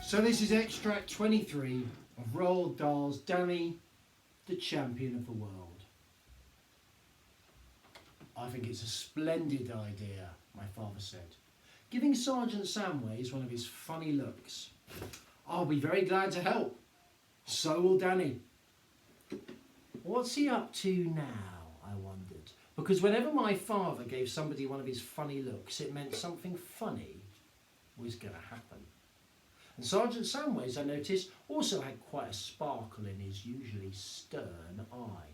So this is extract 23 of Roald Dahl's Danny, the Champion of the World. I think it's a splendid idea, my father said, giving Sergeant Samways one of his funny looks. I'll be very glad to help. So will Danny. What's he up to now, I wondered, because whenever my father gave somebody one of his funny looks, it meant something funny was going to happen. And Sergeant Samways, I noticed, also had quite a sparkle in his usually stern eye.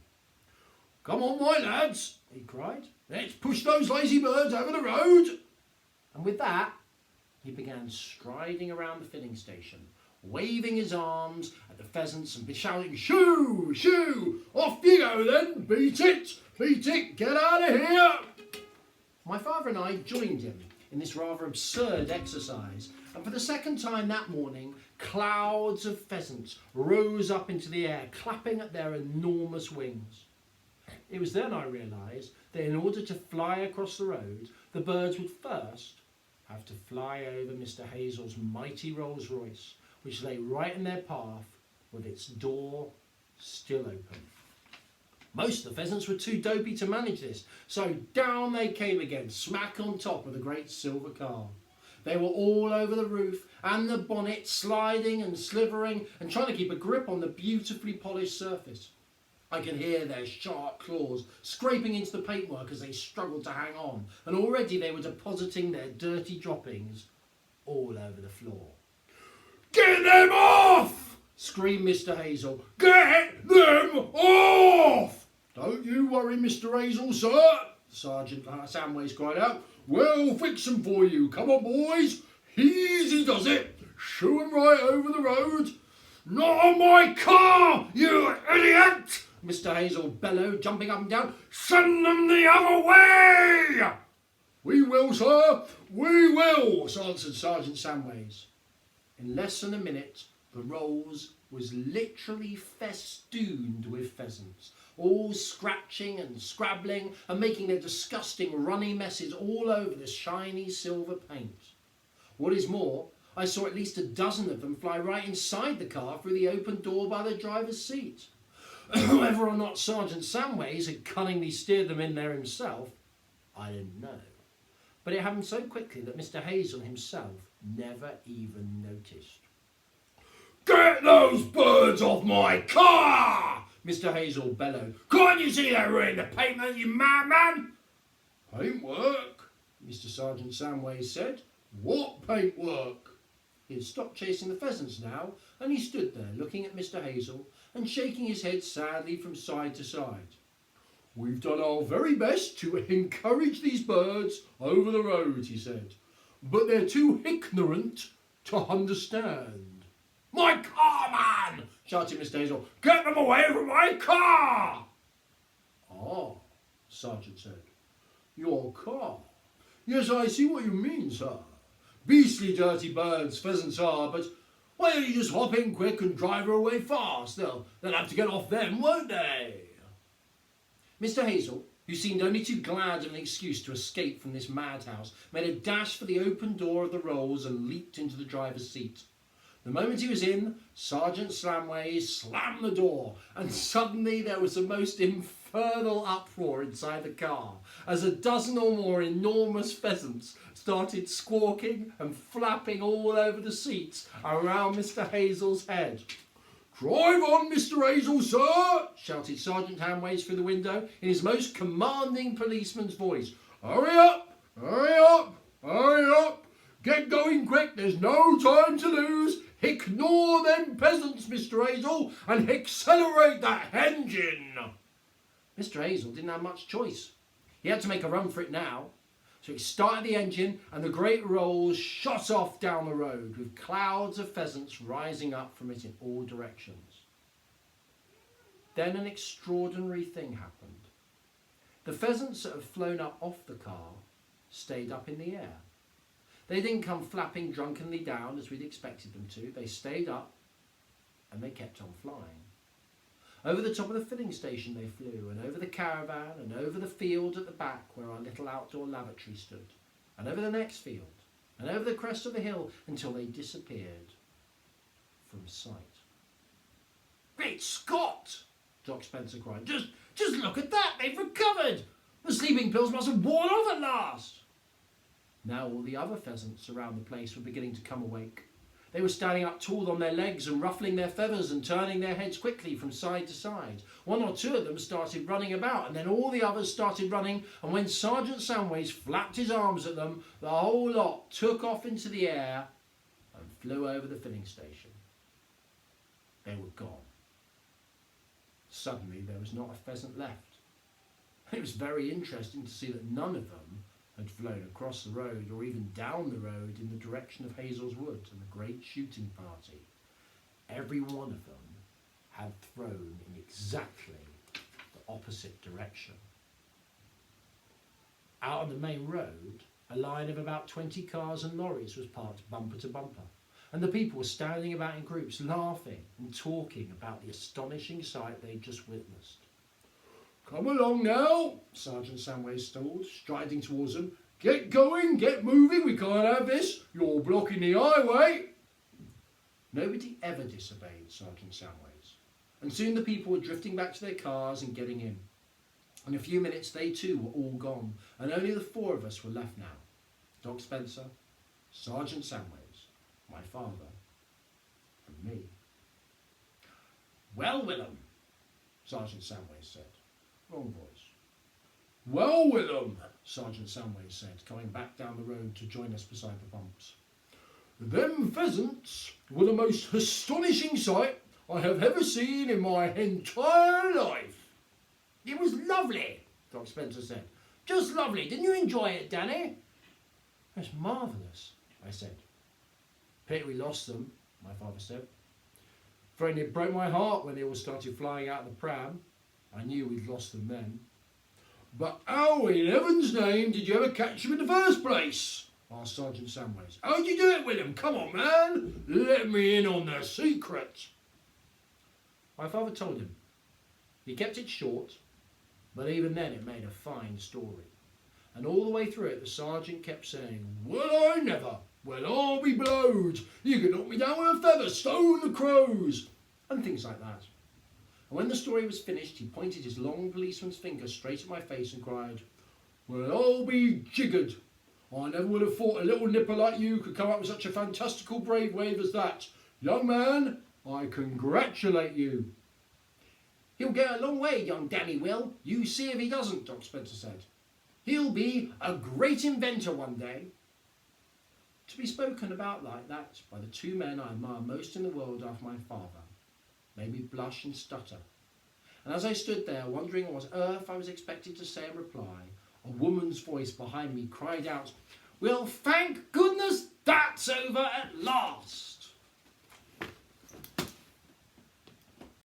"Come on, my lads," he cried. "Let's push those lazy birds over the road." And with that, he began striding around the filling station, waving his arms at the pheasants and shouting, "Shoo, shoo, off you go then, beat it, get out of here." My father and I joined him in this rather absurd exercise, and for the second time that morning, clouds of pheasants rose up into the air, clapping at their enormous wings. It was then I realised that in order to fly across the road, the birds would first have to fly over Mr. Hazel's mighty Rolls Royce, which lay right in their path with its door still open. Most of the pheasants were too dopey to manage this, so down they came again, smack on top of the great silver car. They were all over the roof and the bonnet, sliding and slithering and trying to keep a grip on the beautifully polished surface. I could hear their sharp claws scraping into the paintwork as they struggled to hang on, and already they were depositing their dirty droppings all over the floor. "Get them off!" screamed Mr. Hazel. "Get them off!" "Don't you worry, Mr. Hazel, sir," Sergeant Samways cried out. "We'll fix them for you. Come on, boys. Easy does it. Shoo 'em right over the road." "Not on my car, you idiot!" Mr. Hazel bellowed, jumping up and down. "Send them the other way!" "We will, sir, we will," answered Sergeant Samways. In less than a minute, the Rolls was literally festooned with pheasants, all scratching and scrabbling and making their disgusting runny messes all over the shiny silver paint. What is more, I saw at least a dozen of them fly right inside the car through the open door by the driver's seat. Whether or not Sergeant Samways had cunningly steered them in there himself, I didn't know. But it happened so quickly that Mr. Hazel himself never even noticed. "Get those birds off my car!" Mr. Hazel bellowed. "Can't you see they're ruining the paintwork, you madman?" "Paintwork?" Mr. Sergeant Samways said. "What paintwork?" He had stopped chasing the pheasants now, and he stood there looking at Mr. Hazel and shaking his head sadly from side to side. "We've done our very best to encourage these birds over the road," he said, "but they're too ignorant to understand." "My car, man!" shouted Mr. Hazel. "Get them away from my car!" "Ah," the sergeant said. "Your car? Yes, I see what you mean, sir. Beastly dirty birds, pheasants are, but why don't you just hop in quick and drive her away fast? They'll have to get off them, won't they?" Mr. Hazel, who seemed only too glad of an excuse to escape from this madhouse, made a dash for the open door of the Rolls and leaped into the driver's seat. The moment he was in, Sergeant Samways slammed the door, and suddenly there was the most infernal uproar inside the car, as a dozen or more enormous pheasants started squawking and flapping all over the seats around Mr. Hazel's head. "Drive on, Mr. Hazel, sir!" shouted Sergeant Samways through the window in his most commanding policeman's voice. "Hurry up! Hurry up! Hurry up! Get going quick, there's no time to lose! Ignore them peasants, Mr. Hazel, and accelerate that engine!" Mr. Hazel didn't have much choice. He had to make a run for it now. So he started the engine, and the great Rolls shot off down the road, with clouds of pheasants rising up from it in all directions. Then an extraordinary thing happened. The pheasants that had flown up off the car stayed up in the air. They didn't come flapping drunkenly down as we'd expected them to. They stayed up and they kept on flying. Over the top of the filling station they flew, and over the caravan, and over the field at the back where our little outdoor lavatory stood, and over the next field, and over the crest of the hill until they disappeared from sight. "Great Scott!" Doc Spencer cried. Just look at that! They've recovered! The sleeping pills must have worn off at last!" Now all the other pheasants around the place were beginning to come awake. They were standing up tall on their legs and ruffling their feathers and turning their heads quickly from side to side. One or two of them started running about, and then all the others started running, and when Sergeant Samways flapped his arms at them, the whole lot took off into the air and flew over the filling station. They were gone. Suddenly there was not a pheasant left. It was very interesting to see that none of them had flown across the road or even down the road in the direction of Hazel's Wood and the great shooting party. Every one of them had thrown in exactly the opposite direction. Out on the main road, a line of about 20 cars and lorries was parked bumper to bumper, and the people were standing about in groups, laughing and talking about the astonishing sight they'd just witnessed. "Come along now," Sergeant Samways stalled, striding towards them. "Get going, get moving, we can't have this. You're blocking the highway." Nobody ever disobeyed Sergeant Samways, and soon the people were drifting back to their cars and getting in. In a few minutes they too were all gone, and only the four of us were left now. Doc Spencer, Sergeant Samways, my father, and me. "Well, Willem," Sergeant Samways said. Wrong voice. "Well, Willem," Sergeant Samways said, coming back down the road to join us beside the pumps. "Them pheasants were the most astonishing sight I have ever seen in my entire life." "It was lovely," Doc Spencer said. "Just lovely. Didn't you enjoy it, Danny?" "It's marvellous," I said. "Pity we lost them," my father said. "Afraid it broke my heart when they all started flying out of the pram. I knew we'd lost them then." "But how in heaven's name did you ever catch them in the first place?" asked Sergeant Samways. "How'd you do it, William? Come on, man. Let me in on the secret." My father told him. He kept it short, but even then it made a fine story. And all the way through it the sergeant kept saying, "Well, I never. Well, I'll be blowed. You could knock me down with a feather, stone the crows," and things like that. And when the story was finished, he pointed his long policeman's finger straight at my face and cried, "Well, I'll be jiggered. I never would have thought a little nipper like you could come up with such a fantastical brave wave as that. Young man, I congratulate you." "He'll go a long way, young Danny will. You see if he doesn't," Doc Spencer said. "He'll be a great inventor one day." To be spoken about like that by the two men I admire most in the world after my father made me blush and stutter. And as I stood there wondering on what earth I was expected to say in reply, a woman's voice behind me cried out, "Well, thank goodness that's over at last."